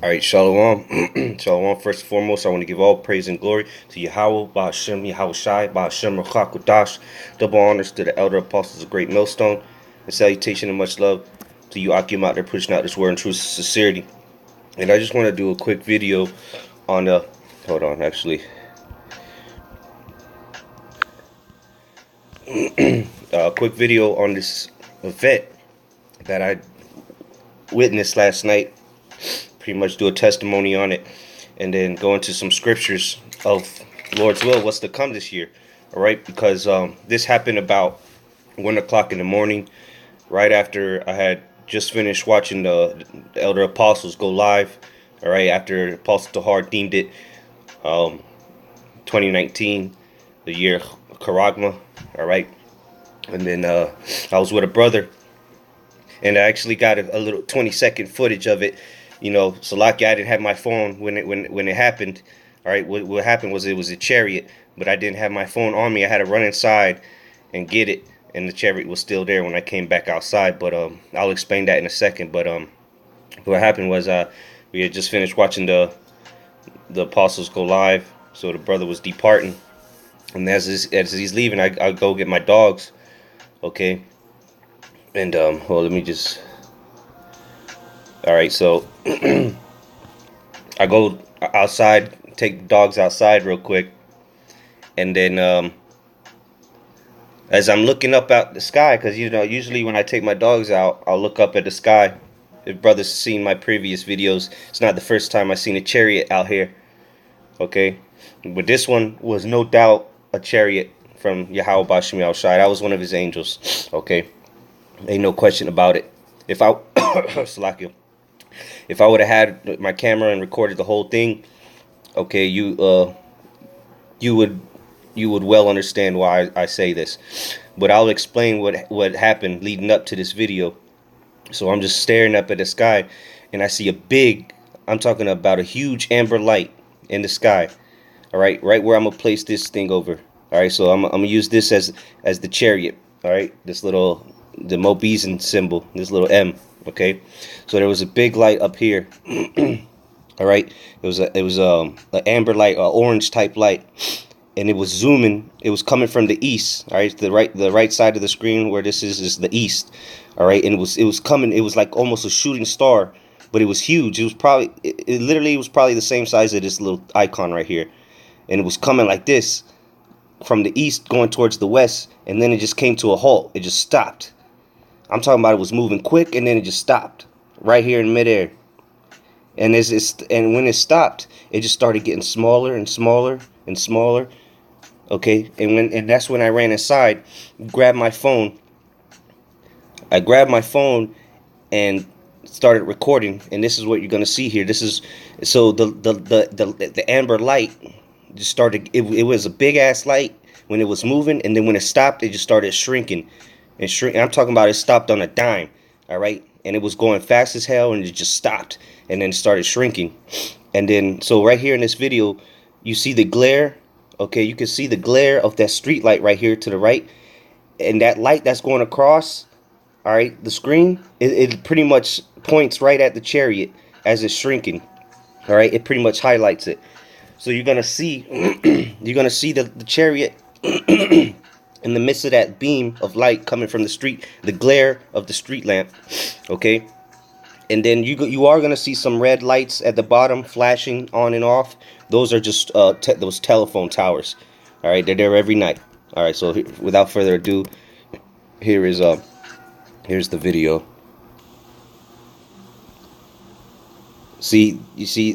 All right, Shalom. Shalom. First and foremost, I want to give all praise and glory to Yahweh, Ba'ashem, Yahweh Shai, Ba'ashem, Ruchakudash. Double honors to the elder apostles of Great Millstone. And salutation and much love to you, Akim, out there pushing out this word in truth and sincerity. And I just want to do a quick video on hold on, actually. A quick video on this event that I witnessed last night. Pretty much do a testimony on it, and then go into some scriptures of Lord's will, what's to come this year. All right, because this happened about 1 o'clock in the morning, right after I had just finished watching the elder apostles go live. All right, after Apostle Tahar deemed it 2019, the year Karagma. All right, and then I was with a brother, and I actually got a little 20-second footage of it. You know, so lucky I didn't have my phone when it happened. All right, what happened was it was a chariot, but I didn't have my phone on me. I had to run inside and get it, and the chariot was still there when I came back outside. But I'll explain that in a second. But what happened was we had just finished watching the apostles go live, so the brother was departing, and as he's leaving, I go get my dogs. Okay, and well, let me just. All right, so I go outside, take the dogs outside real quick, and then as I'm looking up at the sky, because you know usually when I take my dogs out, I'll look up at the sky. If brothers seen my previous videos, it's not the first time I seen a chariot out here. Okay, but this one was no doubt a chariot from Yahweh Bashim Yahweh Shai. That was one of his angels. Okay, ain't no question about it. If I Salakia. If I would have had my camera and recorded the whole thing, okay, you would well understand why I say this. But I'll explain what happened leading up to this video. So I'm just staring up at the sky, and I see I'm talking about a huge amber light in the sky. All right, right where I'm gonna place this thing over. All right, so I'm gonna use this as the chariot. All right, the Mobizen symbol, this little M. Okay, so there was a big light up here. All right, it was an amber light, orange type light, and it was zooming. It was coming from the east. All right, the right side of the screen where this is the east. All right, and it was coming. It was like almost a shooting star, but it was huge. It was probably it literally was probably the same size of this little icon right here, and it was coming like this from the east going towards the west, and then it just came to a halt. It just stopped. I'm talking about it was moving quick, and then it just stopped right here in midair. And when it stopped, it just started getting smaller and smaller and smaller. Okay, and that's when I ran inside, grabbed my phone. I grabbed my phone and started recording, and this is what you're gonna see here. This is so the amber light just started. It was a big ass light when it was moving, and then when it stopped, it just started shrinking. And I'm talking about it stopped on a dime. All right, and it was going fast as hell, and it just stopped, and then started shrinking. And then so right here in this video, you see the glare. Okay, you can see the glare of that street light right here to the right, and that light that's going across. All right, the screen, it pretty much points right at the chariot as it's shrinking. All right, it pretty much highlights it. So you're gonna see the chariot in the midst of that beam of light coming from the street, the glare of the street lamp. Okay, and then you are gonna see some red lights at the bottom flashing on and off. Those are just those telephone towers. All right, they're there every night. All right, so without further ado, here's the video. You see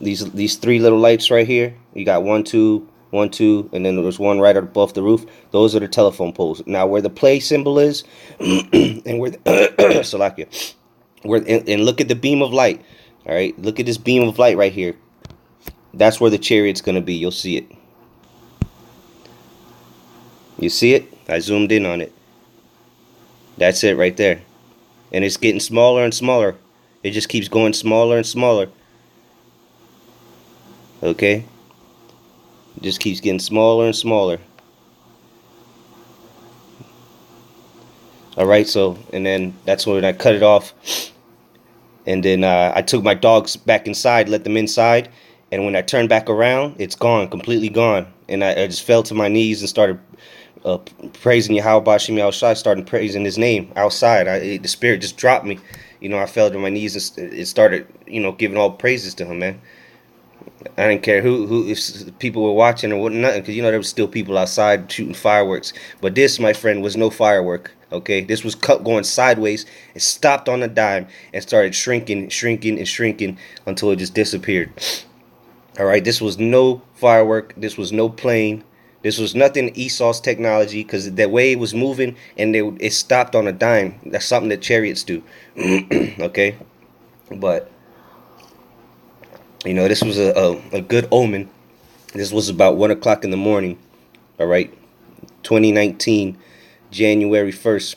these three little lights right here. You got 1, 2, 1, 2, and then there's one right above the roof. Those are the telephone poles. Now where the play symbol is, and where Salakia, and look at the beam of light. All right, look at this beam of light right here. That's where the chariot's gonna be. You'll see it. You see it? I zoomed in on it. That's it right there. And it's getting smaller and smaller. It just keeps going smaller and smaller. Okay? It just keeps getting smaller and smaller. Alright, so, and then that's when I cut it off. And then I took my dogs back inside, let them inside, and when I turned back around, it's gone, completely gone. And I just fell to my knees and started praising Yahweh Bashim Yahushai, started praising his name outside. The spirit just dropped me. I fell to my knees and it started, giving all praises to him, man. I didn't care who if people were watching or what, nothing, because there was still people outside shooting fireworks. But this, my friend, was no firework. Okay, this was going sideways. It stopped on a dime and started shrinking, shrinking, and shrinking until it just disappeared. All right, this was no firework. This was no plane. This was nothing Esau's technology, because the way it was moving and it stopped on a dime. That's something that chariots do. Okay, but this was a good omen. This was about 1 o'clock in the morning. All right, 2019, January 1st,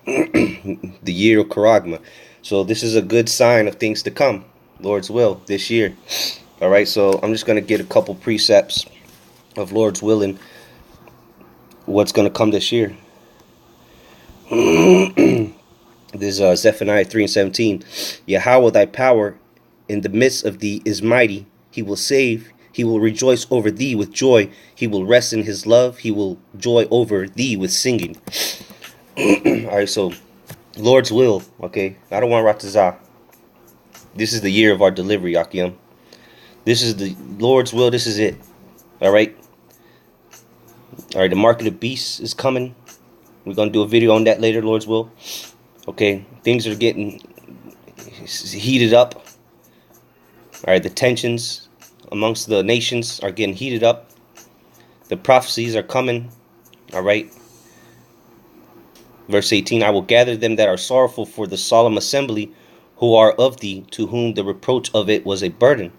the year of Charagma. So this is a good sign of things to come, Lord's will, this year. All right, so I'm just going to get a couple precepts of Lord's willing, what's going to come this year. This is Zephaniah 3:17. Yahweh, thy power in the midst of thee is mighty. He will save. He will rejoice over thee with joy. He will rest in his love. He will joy over thee with singing. All right, so Lord's will, okay? I don't want Ratazah. This is the year of our delivery, Akim. This is the Lord's will. This is it. All right? All right, the mark of the beast is coming. We're going to do a video on that later, Lord's will. Okay, things are getting heated up. All right, the tensions amongst the nations are getting heated up. The prophecies are coming. All right. Verse 18, I will gather them that are sorrowful for the solemn assembly, who are of thee, to whom the reproach of it was a burden.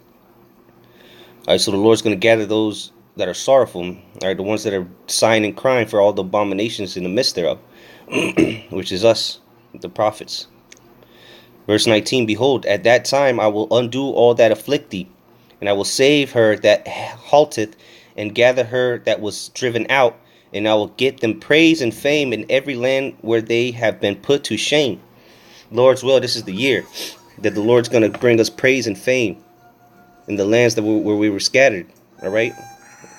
All right, so the Lord's going to gather those that are sorrowful. All right, the ones that are sighing and crying for all the abominations in the midst thereof, which is us, the prophets. Verse 19, behold, at that time I will undo all that afflict thee, and I will save her that halteth, and gather her that was driven out, and I will get them praise and fame in every land where they have been put to shame. Lord's will, this is the year that the Lord's going to bring us praise and fame in the lands where we were scattered. All right,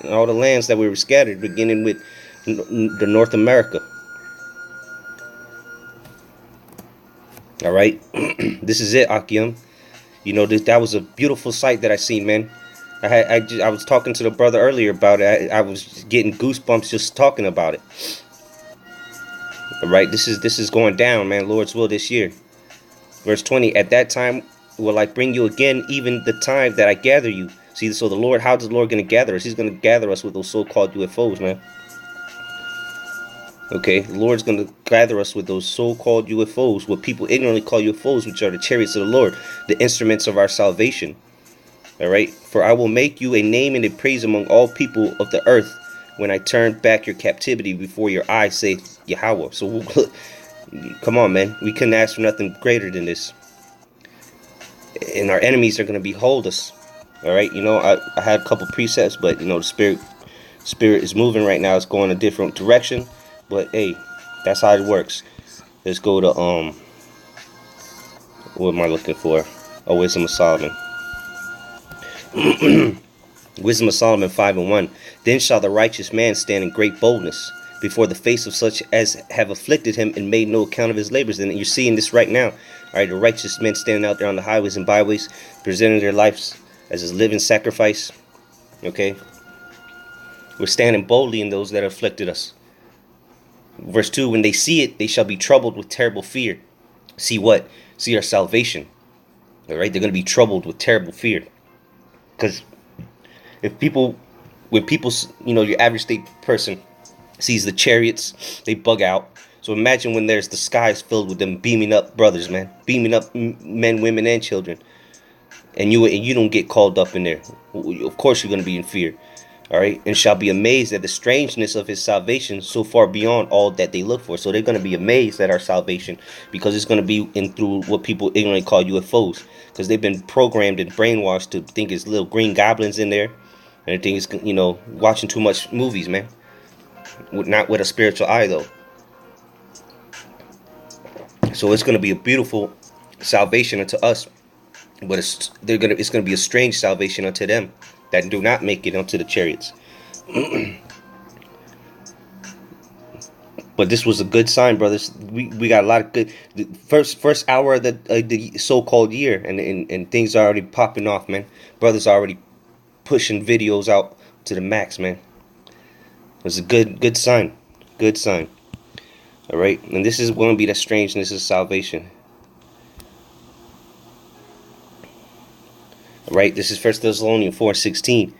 all the lands that we were scattered, beginning with the North America. All right, this is it, Akim. That was a beautiful sight that I seen, man. I was talking to the brother earlier about it. I was getting goosebumps just talking about it. All right, this is going down, man. Lord's will this year. Verse 20, at that time will I bring you again, even the time that I gather you. See, so the Lord, how is the Lord going to gather us? He's going to gather us with those so-called UFOs, man. Okay, the Lord's going to gather us with those so-called UFOs, what people ignorantly call UFOs, which are the chariots of the Lord, the instruments of our salvation. All right, for I will make you a name and a praise among all people of the earth when I turn back your captivity before your eyes, say Yahweh. So come on, man, we couldn't ask for nothing greater than this. And our enemies are going to behold us. All right, I had a couple precepts, but the spirit is moving right now. It's going a different direction. But hey, that's how it works. Let's go to what am I looking for? Oh, Wisdom of Solomon. Wisdom of Solomon 5:1. Then shall the righteous man stand in great boldness before the face of such as have afflicted him and made no account of his labors. And you're seeing this right now. All right, the righteous men standing out there on the highways and byways, presenting their lives as a living sacrifice. Okay, we're standing boldly in those that afflicted us. Verse 2, when they see it, they shall be troubled with terrible fear. See what? See our salvation. All right, they're going to be troubled with terrible fear. Because when people, your average state person sees the chariots, they bug out. So imagine when there's the skies filled with them beaming up brothers, man, beaming up men, women, and children, and you don't get called up in there. Of course, you're going to be in fear. All right, and shall be amazed at the strangeness of his salvation, so far beyond all that they look for. So they're going to be amazed at our salvation, because it's going to be in through what people ignorantly call UFOs, because they've been programmed and brainwashed to think it's little green goblins in there, and they think it's watching too much movies, man. Not with a spiritual eye though. So it's going to be a beautiful salvation unto us, but it's gonna be a strange salvation unto them that do not make it onto the chariots. But this was a good sign, brothers. We got a lot of good. The first hour of the so-called year, and things are already popping off, man. Brothers are already pushing videos out to the max, man. It was a good sign, good sign. All right, and this is going to be the strangeness of salvation. All right, this is 1 Thessalonians 4:16.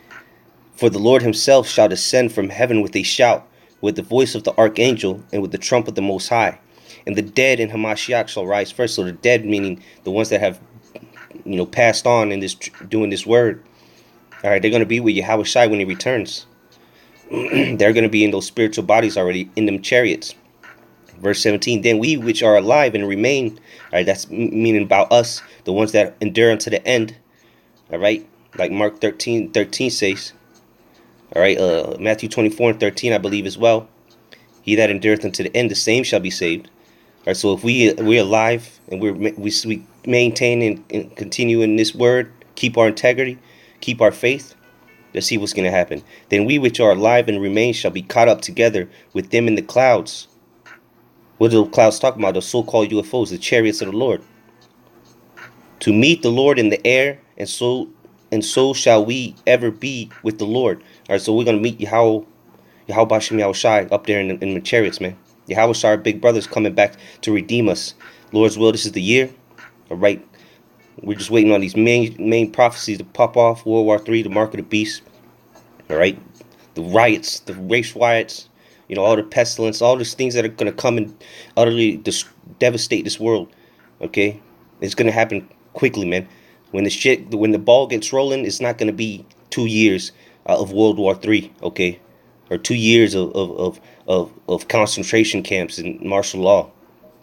For the Lord himself shall descend from heaven with a shout, with the voice of the archangel, and with the trump of the Most High. And the dead in Hamashiach shall rise first. So the dead, meaning the ones that have, passed on in this, doing this word. All right, they're going to be with Yahweh Shai when he returns. They're going to be in those spiritual bodies already, in them chariots. Verse 17, then we which are alive and remain, all right, that's meaning about us, the ones that endure unto the end. All right, like Mark 13:13 says. All right, Matthew 24:13, I believe as well. He that endureth unto the end, the same shall be saved. All right, so if we're alive and we maintain and continue in this word, keep our integrity, keep our faith, let's see what's going to happen. Then we which are alive and remain shall be caught up together with them in the clouds. What are the clouds talking about? The so-called UFOs, the chariots of the Lord. To meet the Lord in the air, and so shall we ever be with the Lord. All right, so we're going to meet Yahweh Bashem Yahweh Shai up there in the chariots, man. Yahweh Shai, our big brother's coming back to redeem us. Lord's will, this is the year. All right, we're just waiting on these main prophecies to pop off. World War III, the mark of the beast. All right, the riots, the race riots, all the pestilence, all these things that are going to come and utterly devastate this world. Okay, it's going to happen quickly, man. When the ball gets rolling, it's not going to be 2 years of World War III, okay, or 2 years of concentration camps and martial law.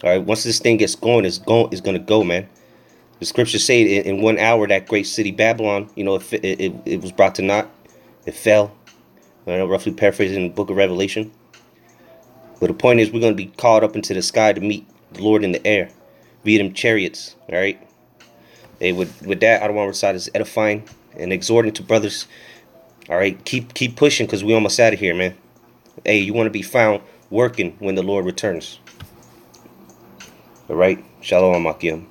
All right, once this thing gets going, it's going to go, man. The scriptures say in 1 hour that great city Babylon, it was brought to naught, it fell. Roughly paraphrasing the book of Revelation. But the point is, we're going to be caught up into the sky to meet the Lord in the air via them chariots. All right. Hey, with that, I don't want to recite as edifying and exhorting to brothers. All right, keep pushing, because we almost out of here, man. Hey, you want to be found working when the Lord returns. All right, Shalom Akim.